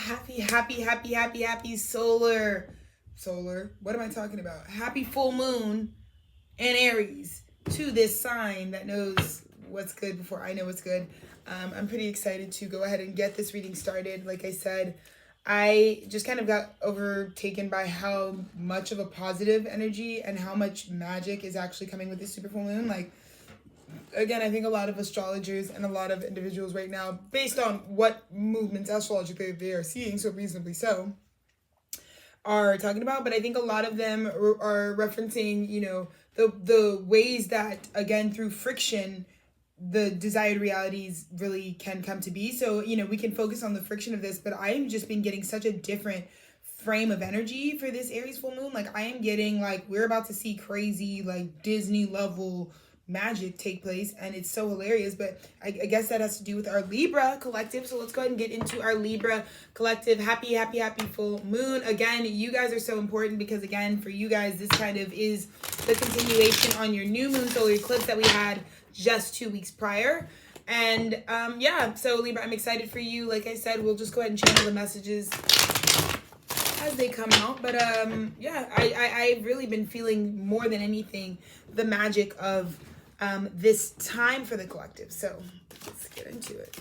happy solar. What am I talking about? Happy full moon in Aries to this sign that knows what's good before I know what's good. I'm pretty excited to go ahead and get this reading started. Like I said, I just kind of got overtaken by how much of a positive energy and how much magic is actually coming with this super full moon. Like, again, I think a lot of astrologers and a lot of individuals right now, based on what movements astrologically they are seeing, so reasonably so, are talking about. But I think a lot of them are referencing, the ways that, again, through friction, the desired realities really can come to be. So, we can focus on the friction of this, but I am just been getting such a different frame of energy for this Aries full moon. Like, I am getting, like, we're about to see crazy, like, Disney level magic take place, and it's so hilarious. But I guess that has to do with our Libra collective. So let's go ahead and get into our Libra collective. Happy full moon. Again, you guys are so important because, again, for you guys, this kind of is the continuation on your new moon solar eclipse that we had just 2 weeks prior. And so Libra, I'm excited for you. Like I said, we'll just go ahead and channel the messages as they come out. But I've really been feeling more than anything the magic of this time for the collective. So let's get into it.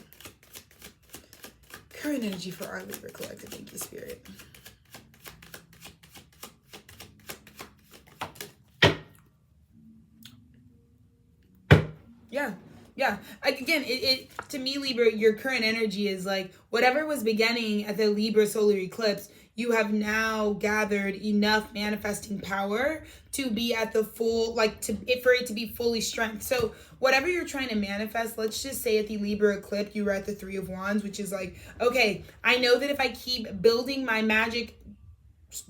Current energy for our Libra collective. Thank you, Spirit. Yeah. Again, it to me, Libra, your current energy is like whatever was beginning at the Libra solar eclipse, you have now gathered enough manifesting power to be at the full, for it to be fully strength. So whatever you're trying to manifest, let's just say at the Libra eclipse, you were at the 3 of Wands, which is like, okay, I know that if I keep building my magic,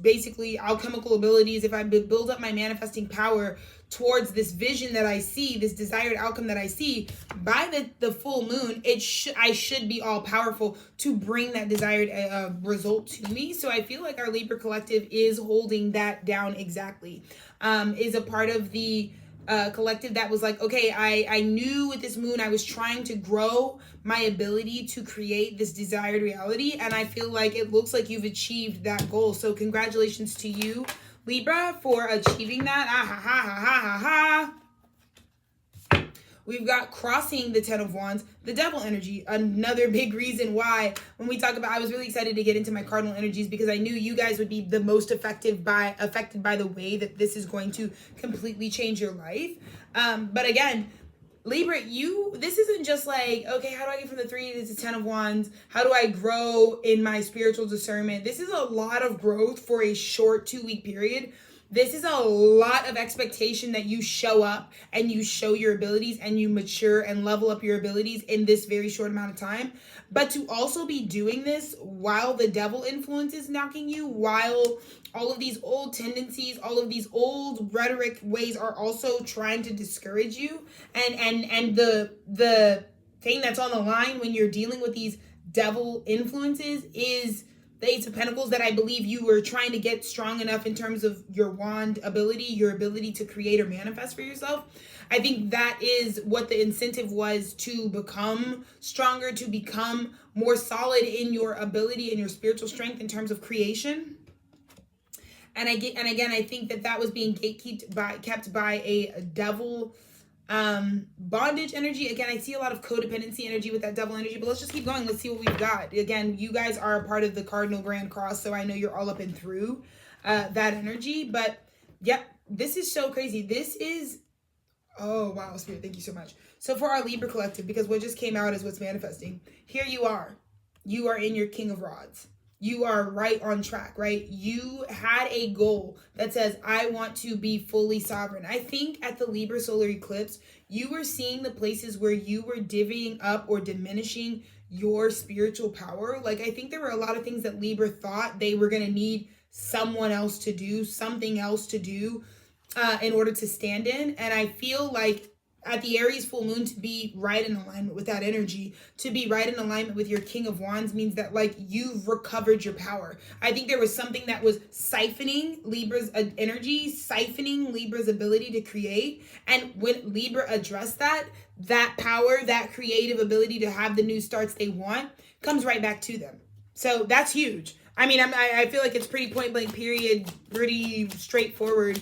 basically alchemical abilities, if I build up my manifesting power towards this vision that I see, this desired outcome that I see, by the full moon, I should be all powerful to bring that desired result to me. So I feel like our Libra collective is holding that down exactly. Is a part of the collective that was like, okay, I knew with this moon I was trying to grow my ability to create this desired reality, and I feel like it looks like you've achieved that goal. So congratulations to you, Libra, for achieving that. We've got crossing the 10 of Wands, the devil energy. Another big reason why when we talk about, I was really excited to get into my cardinal energies because I knew you guys would be the most affected by the way that this is going to completely change your life. But again, Libra, this isn't just like, okay, how do I get from the 3 to the 10 of Wands? How do I grow in my spiritual discernment? This is a lot of growth for a short 2-week period. This is a lot of expectation that you show up and you show your abilities and you mature and level up your abilities in this very short amount of time. But to also be doing this while the devil influence is knocking you, while all of these old tendencies, all of these old rhetoric ways are also trying to discourage you. And the thing that's on the line when you're dealing with these devil influences is the Ace of Pentacles, that I believe you were trying to get strong enough in terms of your wand ability, your ability to create or manifest for yourself. I think that is what the incentive was, to become stronger, to become more solid in your ability and your spiritual strength in terms of creation. And again, I think that was being kept by a devil bondage energy. Again, I see a lot of codependency energy with that devil energy, but let's just keep going. Let's see what we've got. Again, you guys are a part of the Cardinal Grand Cross, so I know you're all up and through that energy. But yeah, this is so crazy. This is, oh wow, Spirit, thank you so much. So for our Libra collective, because what just came out is what's manifesting. Here you are in your King of Rods. You are right on track, right? You had a goal that says, I want to be fully sovereign. I think at the Libra solar eclipse, you were seeing the places where you were divvying up or diminishing your spiritual power. Like, I think there were a lot of things that Libra thought they were going to need someone else to do, something else to do in order to stand in. And I feel like at the Aries full moon, to be right in alignment with that energy, to be right in alignment with your King of Wands, means that like you've recovered your power. I think there was something that was siphoning Libra's energy, siphoning Libra's ability to create. And when Libra addressed that power, that creative ability to have the new starts they want, comes right back to them. So that's huge. I mean, I feel like it's pretty point blank period, pretty straightforward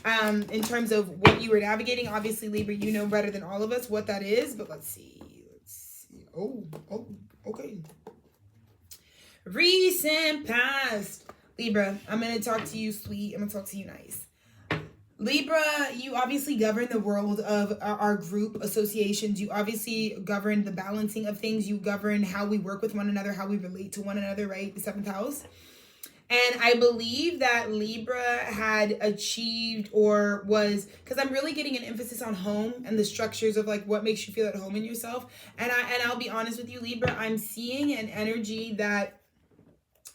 in terms of what you were navigating. Obviously, Libra, you know better than all of us what that is, but let's see. Oh, okay. Recent past. Libra, I'm going to talk to you sweet. I'm going to talk to you nice. Libra, you obviously govern the world of our group associations. You obviously govern the balancing of things. You govern how we work with one another, how we relate to one another, right? The 7th house. And I believe that Libra had achieved or was, because I'm really getting an emphasis on home and the structures of like what makes you feel at home in yourself. And I'll be honest with you, Libra, I'm seeing an energy that,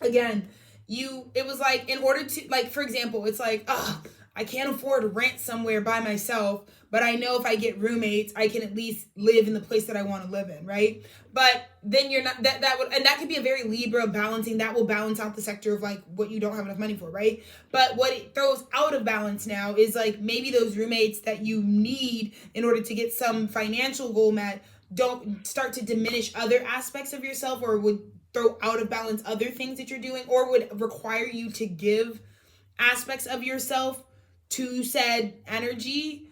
again, it was like, in order to, like, for example, it's like, I can't afford rent somewhere by myself, but I know if I get roommates, I can at least live in the place that I want to live in, right? But then you're not, that would, and that could be a very Libra balancing, that will balance out the sector of like what you don't have enough money for, right? But what it throws out of balance now is like maybe those roommates that you need in order to get some financial goal met don't start to diminish other aspects of yourself, or would throw out of balance other things that you're doing, or would require you to give aspects of yourself to said energy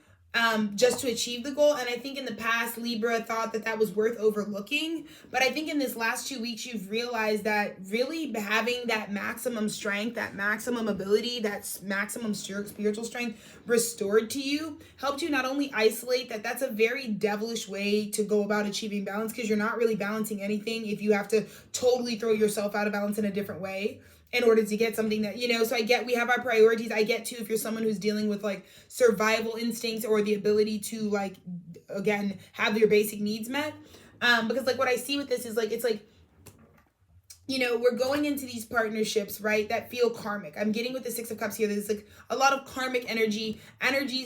just to achieve the goal. And I think in the past, Libra thought that was worth overlooking. But I think in this last 2 weeks, you've realized that really having that maximum strength, that maximum ability, that maximum spiritual strength restored to you helped you not only isolate that's a very devilish way to go about achieving balance, because you're not really balancing anything if you have to totally throw yourself out of balance in a different way in order to get something that, so I get we have our priorities. I get too, if you're someone who's dealing with like survival instincts or the ability to like, again, have your basic needs met. Because like what I see with this is like, it's like, we're going into these partnerships, right, that feel karmic. I'm getting with the 6 of Cups here. There's like a lot of karmic energies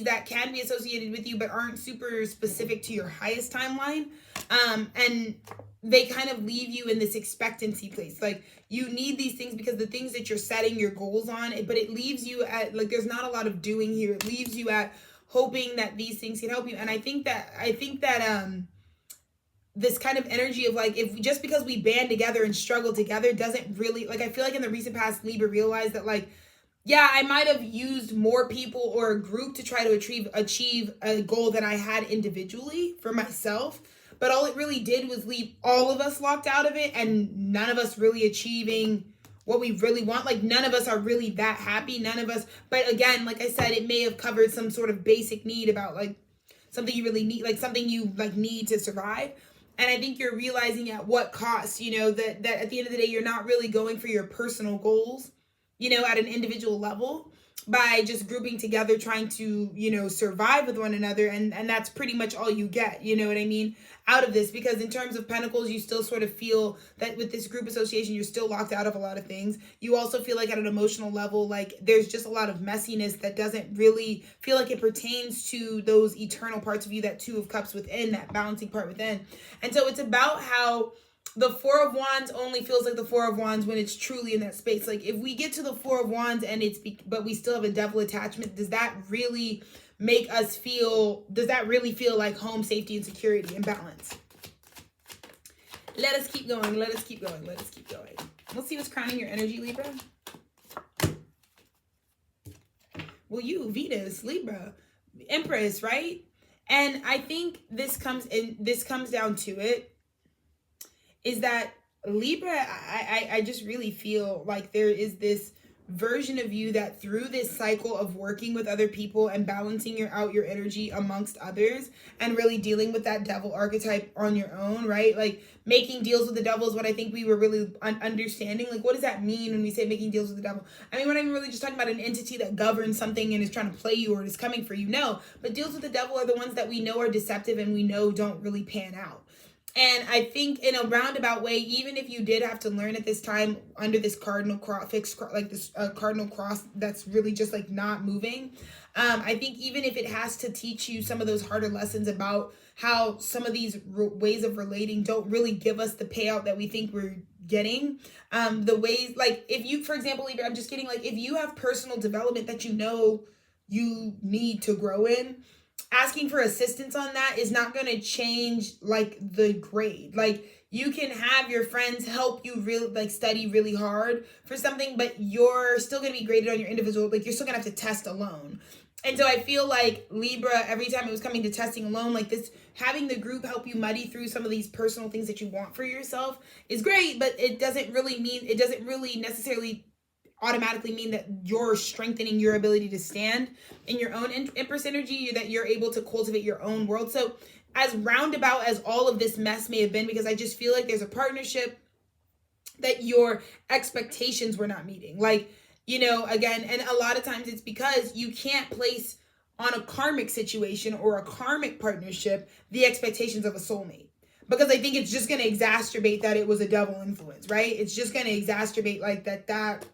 that can be associated with you, but aren't super specific to your highest timeline. And they kind of leave you in this expectancy place. Like, you need these things because the things that you're setting your goals on, but it leaves you at, like, there's not a lot of doing here. It leaves you at hoping that these things can help you. And I think that this kind of energy of like, if just because we band together and struggle together doesn't really, like, I feel like in the recent past, Libra realized that, like, yeah, I might have used more people or a group to try to achieve a goal that I had individually for myself. But all it really did was leave all of us locked out of it, and none of us really achieving what we really want. Like, none of us are really that happy. None of us. But again, like I said, it may have covered some sort of basic need about like something you really need, like something you like need to survive. And I think you're realizing at what cost, that at the end of the day, you're not really going for your personal goals, at an individual level, by just grouping together, trying to, survive with one another. And that's pretty much all you get, you know what I mean, out of this. Because in terms of Pentacles, you still sort of feel that with this group association, you're still locked out of a lot of things. You also feel like at an emotional level, like there's just a lot of messiness that doesn't really feel like it pertains to those eternal parts of you, that 2 of Cups within, that balancing part within. And so it's about how the 4 of Wands only feels like the 4 of Wands when it's truly in that space. Like, if we get to the 4 of Wands and but we still have a devil attachment, does that really make us feel, does that really feel like home, safety, and security and balance? Let us keep going. Let us keep going. Let us keep going. Let's see what's crowning your energy, Libra. Well, you, Venus, Libra, Empress, right? And I think this comes down to it, is that Libra, I just really feel like there is this version of you that through this cycle of working with other people and balancing out your energy amongst others and really dealing with that devil archetype on your own, right? Like, making deals with the devil is what I think we were really understanding. Like, what does that mean when we say making deals with the devil? I mean, we're not even really just talking about an entity that governs something and is trying to play you or is coming for you. No, but deals with the devil are the ones that we know are deceptive and we know don't really pan out. And I think in a roundabout way, even if you did have to learn at this time under this cardinal cross, cardinal cross that's really just like not moving, I think even if it has to teach you some of those harder lessons about how some of these ways of relating don't really give us the payout that we think we're getting, the ways, like, if you, for example, Libra, I'm just kidding, like, if you have personal development that you need to grow in, asking for assistance on that is not going to change like the grade. Like, you can have your friends help you really like study really hard for something, but you're still going to be graded on your individual, like you're still going to have to test alone. And so I feel like Libra, every time it was coming to testing alone, like this, having the group help you muddy through some of these personal things that you want for yourself is great, but it doesn't really necessarily automatically mean that you're strengthening your ability to stand in your own Empress energy, that you're able to cultivate your own world. So as roundabout as all of this mess may have been, because I just feel like there's a partnership that your expectations were not meeting. Like, you know, again, and a lot of times it's because you can't place on a karmic situation or a karmic partnership the expectations of a soulmate. Because I think it's just going to exacerbate that it was a double influence, right? It's just going to exacerbate like that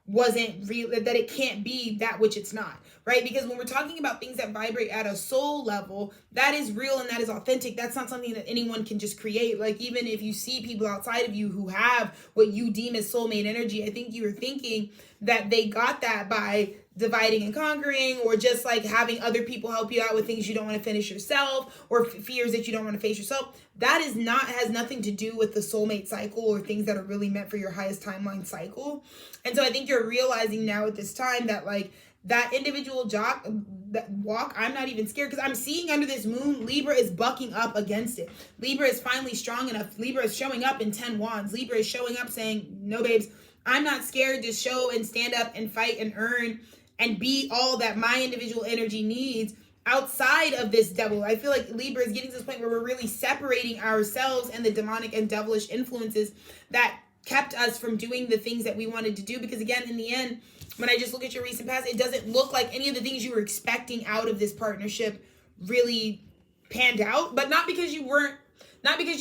wasn't real, that it can't be that which it's not, right? Because when we're talking about things that vibrate at a soul level, that is real and that is authentic. That's not something that anyone can just create. Like, even if you see people outside of you who have what you deem as soulmate energy, I think you were thinking that they got that by dividing and conquering, or just like having other people help you out with things you don't want to finish yourself, or fears that you don't want to face yourself. That is not, has nothing to do with the soulmate cycle or things that are really meant for your highest timeline cycle. And so I think you're realizing now at this time that like that individual that walk, I'm not even scared, because I'm seeing under this moon, Libra is bucking up against it. Libra is finally strong enough. Libra is showing up in 10 wands. Libra is showing up saying, no, babes, I'm not scared to show and stand up and fight and earn and be all that my individual energy needs outside of this devil. I feel like Libra is getting to this point where we're really separating ourselves and the demonic and devilish influences that kept us from doing the things that we wanted to do. Because again, in the end, when I just look at your recent past, it doesn't look like any of the things you were expecting out of this partnership really panned out. But not because you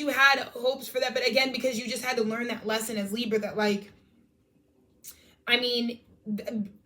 had hopes for that, but again, because you just had to learn that lesson as Libra, that like, I mean,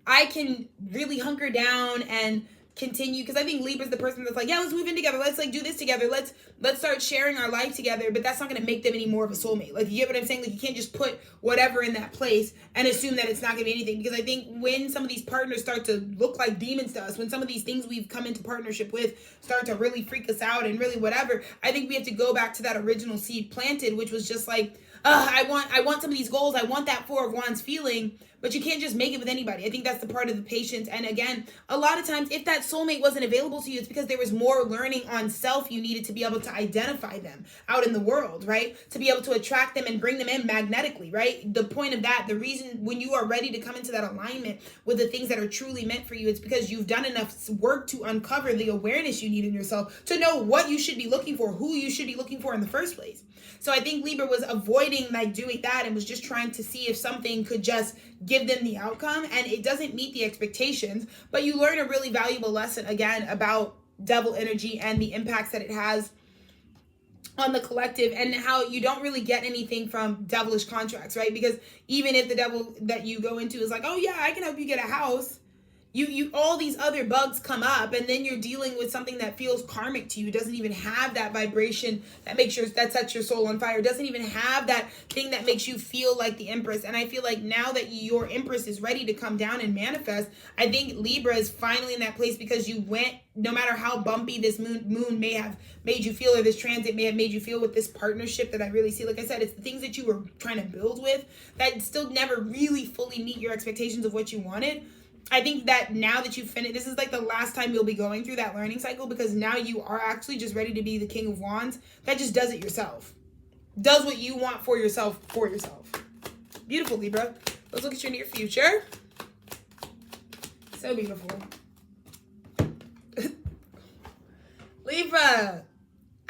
I can really hunker down and continue, because I think Libra's the person that's like, yeah, let's move in together, let's like do this together, let's start sharing our life together. But that's not going to make them any more of a soulmate. Like, you get what I'm saying? Like, you can't just put whatever in that place and assume that it's not going to be anything. Because I think when some of these partners start to look like demons to us, when some of these things we've come into partnership with start to really freak us out and really whatever, I think we have to go back to that original seed planted, which was just like, I want some of these goals, I want that Four of Wands feeling. But you can't just make it with anybody. I think that's the part of the patience. And again, a lot of times, if that soulmate wasn't available to you, it's because there was more learning on self you needed to be able to identify them out in the world, right? To be able to attract them and bring them in magnetically, right? The point of that, the reason when you are ready to come into that alignment with the things that are truly meant for you, it's because you've done enough work to uncover the awareness you need in yourself to know what you should be looking for, who you should be looking for in the first place. So I think Libra was avoiding like doing that and was just trying to see if something could just give them the outcome, and it doesn't meet the expectations, but you learn a really valuable lesson again about devil energy and the impacts that it has on the collective, and how you don't really get anything from devilish contracts, right? Because even if the devil that you go into is like, oh yeah, I can help you get a house, you all these other bugs come up, and then you're dealing with something that feels karmic to you, doesn't even have that vibration that sets your soul on fire, doesn't even have that thing that makes you feel like the Empress. And I feel like now that your Empress is ready to come down and manifest, I think Libra is finally in that place, because you went, no matter how bumpy this moon may have made you feel, or this transit may have made you feel with this partnership that I really see, like I said, it's the things that you were trying to build with that still never really fully meet your expectations of what you wanted. I think that now that you've finished, this is like the last time you'll be going through that learning cycle, because now you are actually just ready to be the King of Wands that just does it yourself. Does what you want for yourself. Beautiful, Libra. Let's look at your near future. So beautiful. Libra.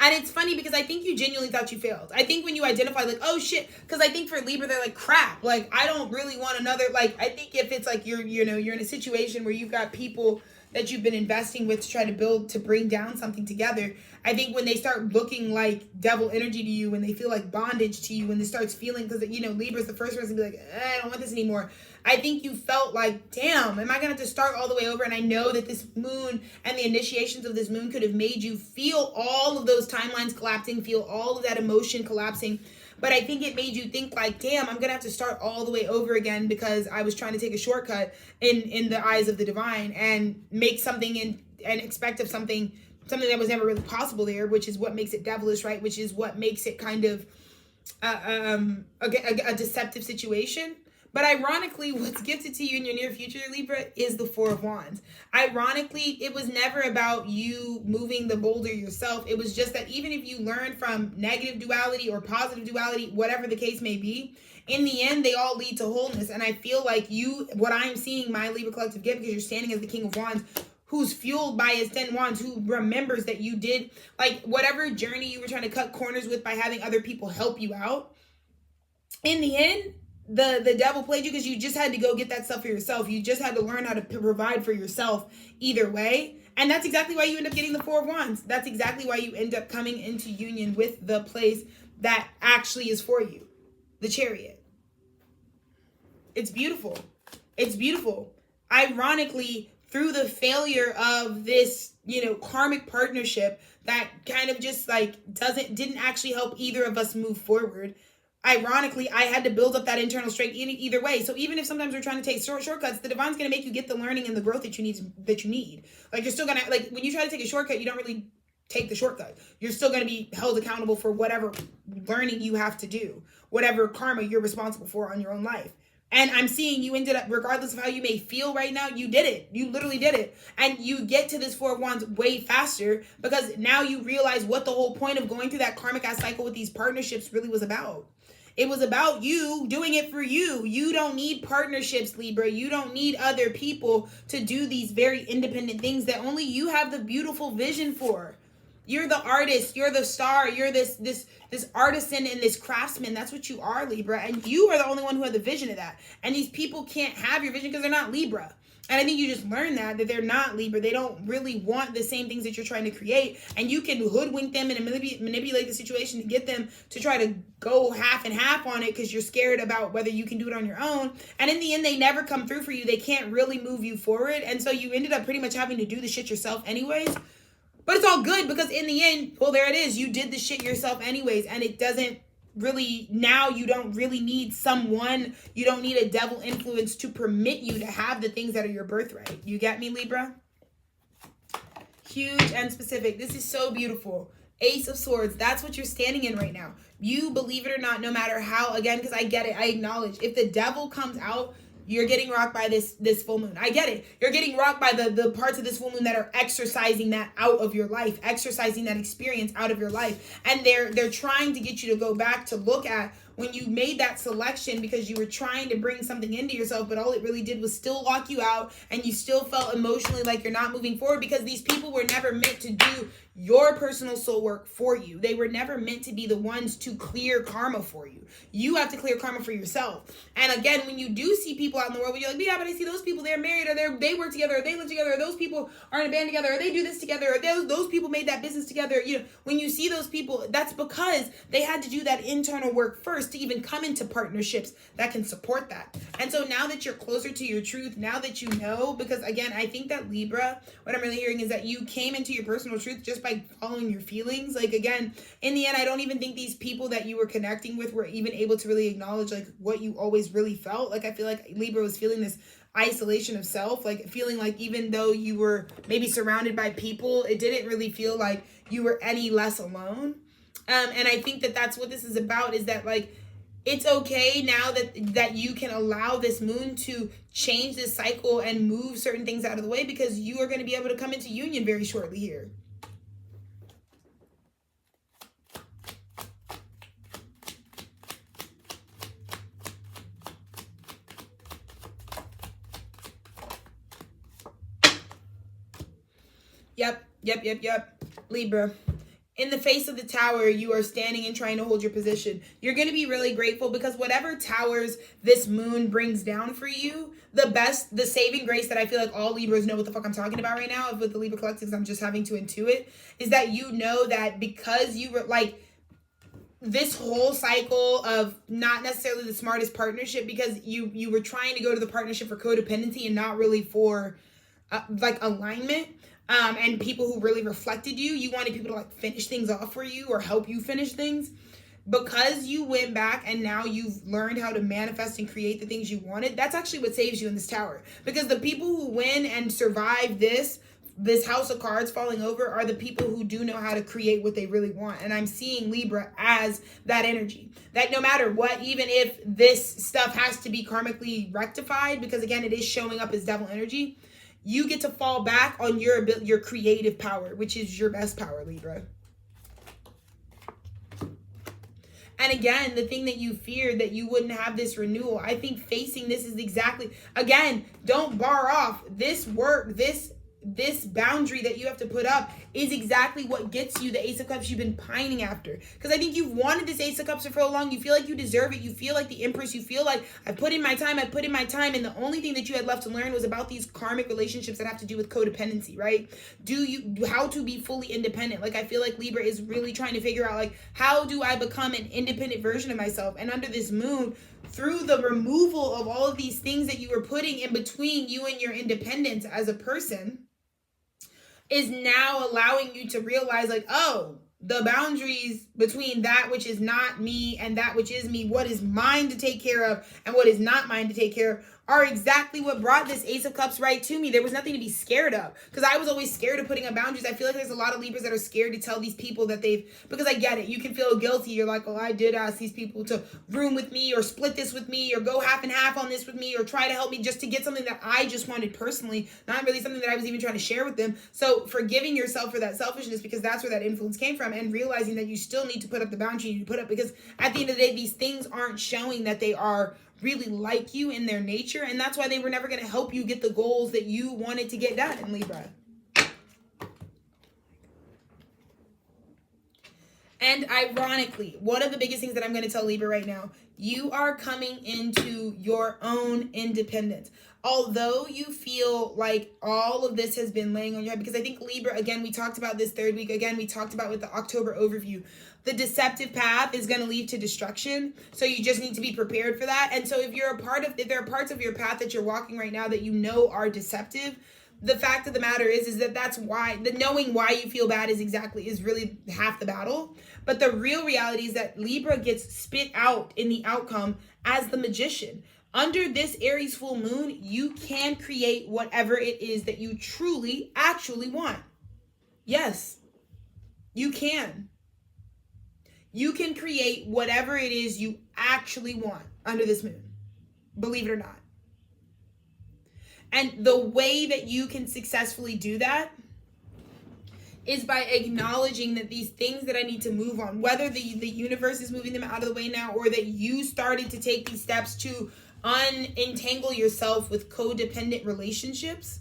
And it's funny because I think you genuinely thought you failed. I think when you identify like, oh shit, because I think for Libra, they're like, crap, like, I don't really want another, like, I think if it's like you're in a situation where you've got people that you've been investing with to try to build, to bring down something together, I think when they start looking like devil energy to you, when they feel like bondage to you, when it starts feeling, because, Libra's the first person to be like, I don't want this anymore. I think you felt like, damn, am I going to have to start all the way over? And I know that this moon and the initiations of this moon could have made you feel all of those timelines collapsing, feel all of that emotion collapsing. But I think it made you think like, damn, I'm going to have to start all the way over again, because I was trying to take a shortcut in the eyes of the divine and make something and expect of something that was never really possible there, which is what makes it devilish, right? Which is what makes it kind of a deceptive situation. But ironically, what's gifted to you in your near future, Libra, is the Four of Wands. Ironically, it was never about you moving the boulder yourself. It was just that even if you learn from negative duality or positive duality, whatever the case may be, in the end, they all lead to wholeness. And I feel like what I'm seeing my Libra collective get, because you're standing as the King of Wands, who's fueled by his 10 wands, who remembers that you did, like, whatever journey you were trying to cut corners with by having other people help you out. In the end, the devil played you because you just had to go get that stuff for yourself. You just had to learn how to provide for yourself either way. And that's exactly why you end up getting the Four of Wands. That's exactly why you end up coming into union with the place that actually is for you, the Chariot. It's beautiful. It's beautiful. Ironically, through the failure of this, karmic partnership that kind of just like didn't actually help either of us move forward. Ironically, I had to build up that internal strength either way. So even if sometimes we're trying to take shortcuts, the divine's going to make you get the learning and the growth that you need. Like, you're still going to, like, when you try to take a shortcut, you don't really take the shortcut. You're still going to be held accountable for whatever learning you have to do, whatever karma you're responsible for on your own life. And I'm seeing you ended up, regardless of how you may feel right now, you did it. You literally did it. And you get to this Four of Wands way faster because now you realize what the whole point of going through that karmic ass cycle with these partnerships really was about. It was about you doing it for you. You don't need partnerships, Libra. You don't need other people to do these very independent things that only you have the beautiful vision for. You're the artist. You're the star. You're this artisan and this craftsman. That's what you are, Libra. And you are the only one who had the vision of that. And these people can't have your vision because they're not Libra. And I think you just learned that they're not Libra. They don't really want the same things that you're trying to create. And you can hoodwink them and manipulate the situation to get them to try to go half and half on it because you're scared about whether you can do it on your own. And in the end, they never come through for you. They can't really move you forward. And so you ended up pretty much having to do the shit yourself anyways. But it's all good because in the end, well, there it is. You did the shit yourself anyways. And it doesn't really, now you don't really need someone, you don't need a devil influence to permit you to have the things that are your birthright. You get me, Libra? Huge and specific. This is so beautiful. Ace of Swords. That's what you're standing in right now. You, believe it or not, no matter how, again, because I get it, I acknowledge, if the devil comes out, you're getting rocked by this full moon. I get it. You're getting rocked by the parts of this full moon that are exercising that out of your life, exercising that experience out of your life. And they're trying to get you to go back to look at when you made that selection because you were trying to bring something into yourself, but all it really did was still lock you out and you still felt emotionally like you're not moving forward because these people were never meant to do your personal soul work for you. They were never meant to be the ones to clear karma for you. You have to clear karma for yourself. And again, when you do see people out in the world, you're like, yeah, but I see those people, they're married, or they work together, or they live together, or those people are in a band together, or they do this together, or those people made that business together. When you see those people, that's because they had to do that internal work first to even come into partnerships that can support that. And so now that you're closer to your truth, now that you know, because again, I think that Libra, what I'm really hearing is that you came into your personal truth just by following your feelings. Like, again, in the end, I don't even think these people that you were connecting with were even able to really acknowledge like what you always really felt. Like, I feel like Libra was feeling this isolation of self, like feeling like even though you were maybe surrounded by people, it didn't really feel like you were any less alone. And I think that that's what this is about, is that like, it's okay now that you can allow this moon to change this cycle and move certain things out of the way, because you are going to be able to come into union very shortly here. Yep. Libra. In the face of the tower, you are standing and trying to hold your position. You're going to be really grateful because whatever towers this moon brings down for you, the saving grace that I feel like all Libras know what the fuck I'm talking about right now with the Libra collectives, I'm just having to intuit, is that you know that because you were like this whole cycle of not necessarily the smartest partnership, because you were trying to go to the partnership for codependency and not really for like alignment. And people who really reflected you. You wanted people to like finish things off for you or help you finish things. Because you went back and now you've learned how to manifest and create the things you wanted, that's actually what saves you in this tower. Because the people who win and survive this this house of cards falling over are the people who do know how to create what they really want. And I'm seeing Libra as that energy. That no matter what, even if this stuff has to be karmically rectified, because again, it is showing up as devil energy, you get to fall back on your creative power, which is your best power, Libra. And again, the thing that you feared that you wouldn't have this renewal, I think facing this is exactly, again, don't bar off this work, this boundary that you have to put up is exactly what gets you the Ace of Cups you've been pining after. Because I think you've wanted this Ace of Cups for so long. You feel like you deserve it. You feel like the Empress. You feel like I put in my time. And the only thing that you had left to learn was about these karmic relationships that have to do with codependency, right? How to be fully independent. Like I feel like Libra is really trying to figure out like, how do I become an independent version of myself? And under this moon, through the removal of all of these things that you were putting in between you and your independence as a person, is now allowing you to realize like, oh, the boundaries between that which is not me and that which is me, what is mine to take care of and what is not mine to take care of, are exactly what brought this Ace of Cups right to me. There was nothing to be scared of, because I was always scared of putting up boundaries. I feel like there's a lot of Libras that are scared to tell these people that because I get it, you can feel guilty. You're like, oh, I did ask these people to room with me or split this with me or go half and half on this with me or try to help me just to get something that I just wanted personally, not really something that I was even trying to share with them. So forgiving yourself for that selfishness, because that's where that influence came from, and realizing that you still need to put up the boundary you put up, because at the end of the day, these things aren't showing that they are really like you in their nature, and that's why they were never going to help you get the goals that you wanted to get done in Libra. And ironically, one of the biggest things that I'm going to tell Libra right now, you are coming into your own independence. Although you feel like all of this has been laying on your head, because I think Libra, again, we talked about this third week, again, we talked about with the October overview, the deceptive path is going to lead to destruction. So you just need to be prepared for that. And so if there are parts of your path that you're walking right now that you know are deceptive, the fact of the matter is that's why, the knowing why you feel bad is really half the battle. But the real reality is that Libra gets spit out in the outcome as the Magician. Under this Aries full moon, you can create whatever it is that you truly, actually want. Yes, you can. You can create whatever it is you actually want under this moon. Believe it or not. And the way that you can successfully do that is by acknowledging that these things that I need to move on, whether the universe is moving them out of the way now, or that you started to take these steps to unentangle yourself with codependent relationships,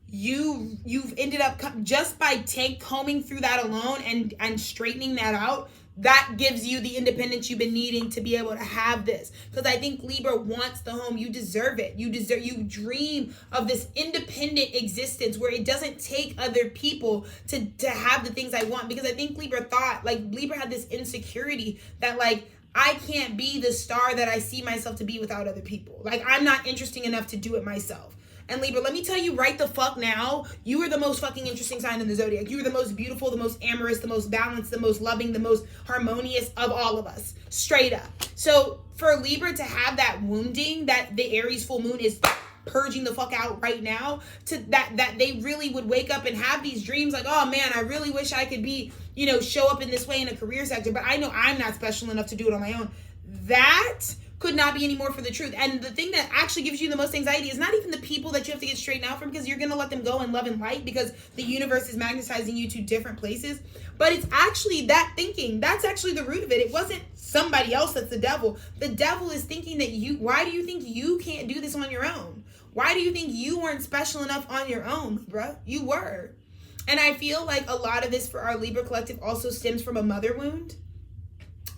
you've ended up just by combing through that alone and straightening that out. That gives you the independence you've been needing to be able to have this. Because I think Libra wants the home. You deserve it. You dream of this independent existence where it doesn't take other people to have the things I want. Because I think Libra had this insecurity that like, I can't be the star that I see myself to be without other people. Like, I'm not interesting enough to do it myself. And Libra, let me tell you right the fuck now, you are the most fucking interesting sign in the zodiac. You are the most beautiful, the most amorous, the most balanced, the most loving, the most harmonious of all of us. Straight up. So for Libra to have that wounding that the Aries full moon is purging the fuck out right now, to that they really would wake up and have these dreams like, oh man, I really wish I could be, show up in this way in a career sector, but I know I'm not special enough to do it on my own. That could not be any more for the truth. And the thing that actually gives you the most anxiety is not even the people that you have to get straightened out from, because you're going to let them go in love and light because the universe is magnetizing you to different places. But it's actually that thinking. That's actually the root of it. It wasn't somebody else that's the devil. The devil is thinking that why do you think you can't do this on your own? Why do you think you weren't special enough on your own, Libra? You were. And I feel like a lot of this for our Libra collective also stems from a mother wound,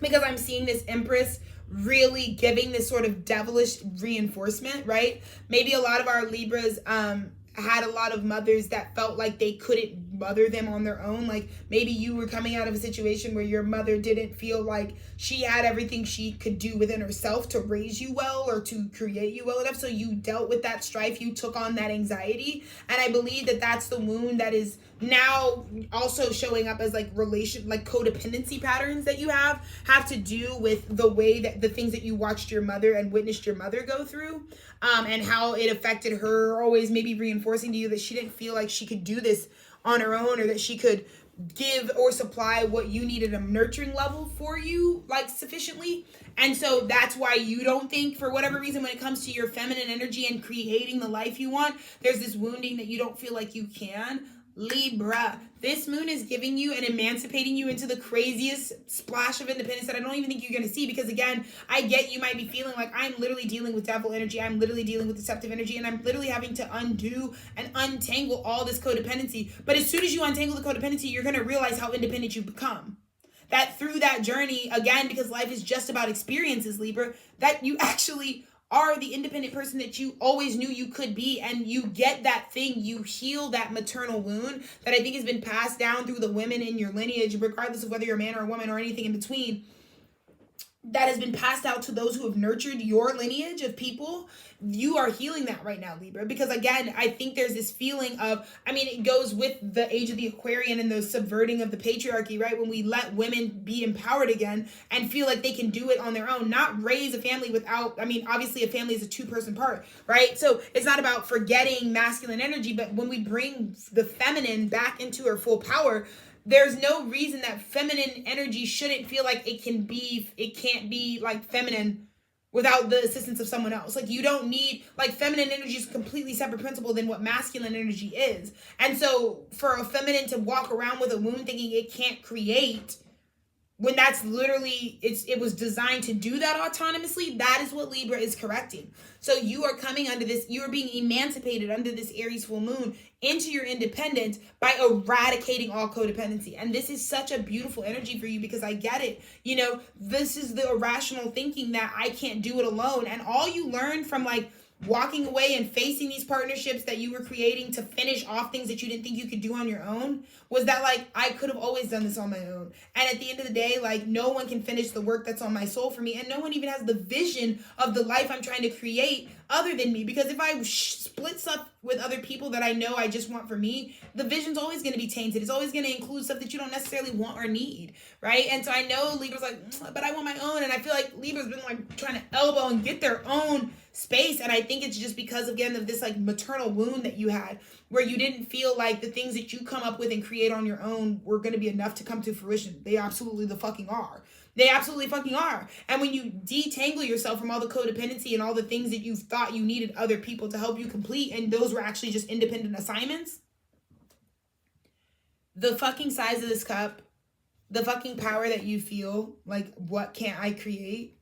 because I'm seeing this Empress really giving this sort of devilish reinforcement, right? Maybe a lot of our Libras had a lot of mothers that felt like they couldn't mother them on their own. Like maybe you were coming out of a situation where your mother didn't feel like she had everything she could do within herself to raise you well or to create you well enough. So you dealt with that strife. You took on that anxiety. And I believe that that's the wound that is now also showing up as like codependency patterns that you have to do with the way that the things that you watched your mother and witnessed your mother go through, and how it affected her, always maybe reinforcing to you that she didn't feel like she could do this on her own, or that she could give or supply what you needed a nurturing level for you, like, sufficiently. And so that's why you don't think, for whatever reason, when it comes to your feminine energy and creating the life you want, there's this wounding that you don't feel like you can. Libra, this moon is giving you and emancipating you into the craziest splash of independence that I don't even think you're going to see. Because again, I get you might be feeling like, I'm literally dealing with devil energy, I'm literally dealing with deceptive energy, and I'm literally having to undo and untangle all this codependency. But as soon as you untangle the codependency, you're going to realize how independent you've become. That through that journey, again, because life is just about experiences, Libra, that you actually are the independent person that you always knew you could be, and you get that thing, you heal that maternal wound that I think has been passed down through the women in your lineage, regardless of whether you're a man or a woman or anything in between, that has been passed out to those who have nurtured your lineage of people. You are healing that right now, Libra, because again, I think there's this feeling of, I mean, it goes with the age of the Aquarian and the subverting of the patriarchy, right? When we let women be empowered again and feel like they can do it on their own, not raise a family without, I mean, obviously a family is a two-person part, right? So it's not about forgetting masculine energy, but when we bring the feminine back into her full power, there's no reason that feminine energy shouldn't feel like it can't be like feminine without the assistance of someone else. Like, you don't need, like, feminine energy is a completely separate principle than what masculine energy is. And so for a feminine to walk around with a wound thinking it can't create, when that's literally, it was designed to do that autonomously, that is what Libra is correcting. So you are coming under this, you are being emancipated under this Aries full moon into your independence by eradicating all codependency. And this is such a beautiful energy for you, because I get it. You know, this is the irrational thinking that I can't do it alone. And all you learn from, like, walking away and facing these partnerships that you were creating to finish off things that you didn't think you could do on your own was that, like, I could have always done this on my own. And at the end of the day, like, no one can finish the work that's on my soul for me, and no one even has the vision of the life I'm trying to create other than me. Because if I split stuff with other people that I know I just want for me, the vision's always going to be tainted. It's always going to include stuff that you don't necessarily want or need, right? And so I know Libra's like, but I want my own. And I feel like Libra's been, like, trying to elbow and get their own space. And I think it's just because, again, of this, like, maternal wound that you had, where you didn't feel like the things that you come up with and create on your own were going to be enough to come to fruition. They absolutely the fucking are. They absolutely fucking are. And when you detangle yourself from all the codependency and all the things that you thought you needed other people to help you complete, and those were actually just independent assignments, the fucking size of this cup, the fucking power that you feel, like, what can't I create,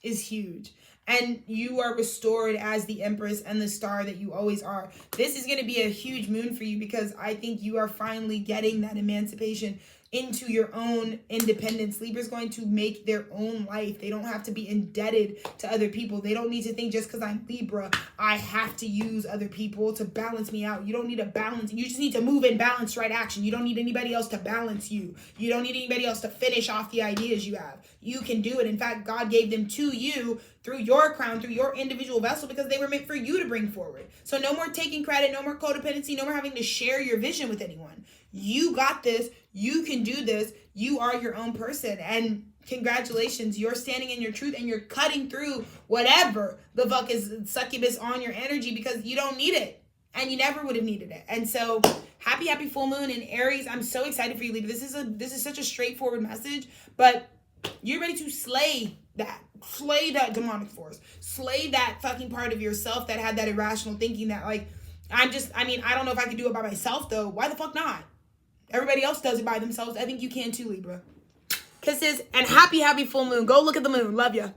is huge. And you are restored as the Empress and the star that you always are. This is going to be a huge moon for you, because I think you are finally getting that emancipation into your own independence. Libra's going to make their own life. They don't have to be indebted to other people. They don't need to think, just because I'm Libra, I have to use other people to balance me out. You don't need a balance. You just need to move in balanced right action. You don't need anybody else to balance you. You don't need anybody else to finish off the ideas you have. You can do it. In fact, God gave them to you through your crown, through your individual vessel, because they were meant for you to bring forward. So no more taking credit, no more codependency, no more having to share your vision with anyone. You got this. You can do this. You are your own person. And congratulations, you're standing in your truth, and you're cutting through whatever the fuck is succubus on your energy, because you don't need it. And you never would have needed it. And so happy full moon in Aries. I'm so excited for you, Libra. This is such a straightforward message, but you're ready to slay that demonic force, slay that fucking part of yourself that had that irrational thinking that, like, I don't know if I could do it by myself, though. Why the fuck not? Everybody else does it by themselves. I think you can too, Libra. Kisses and happy full moon. Go look at the moon. Love ya.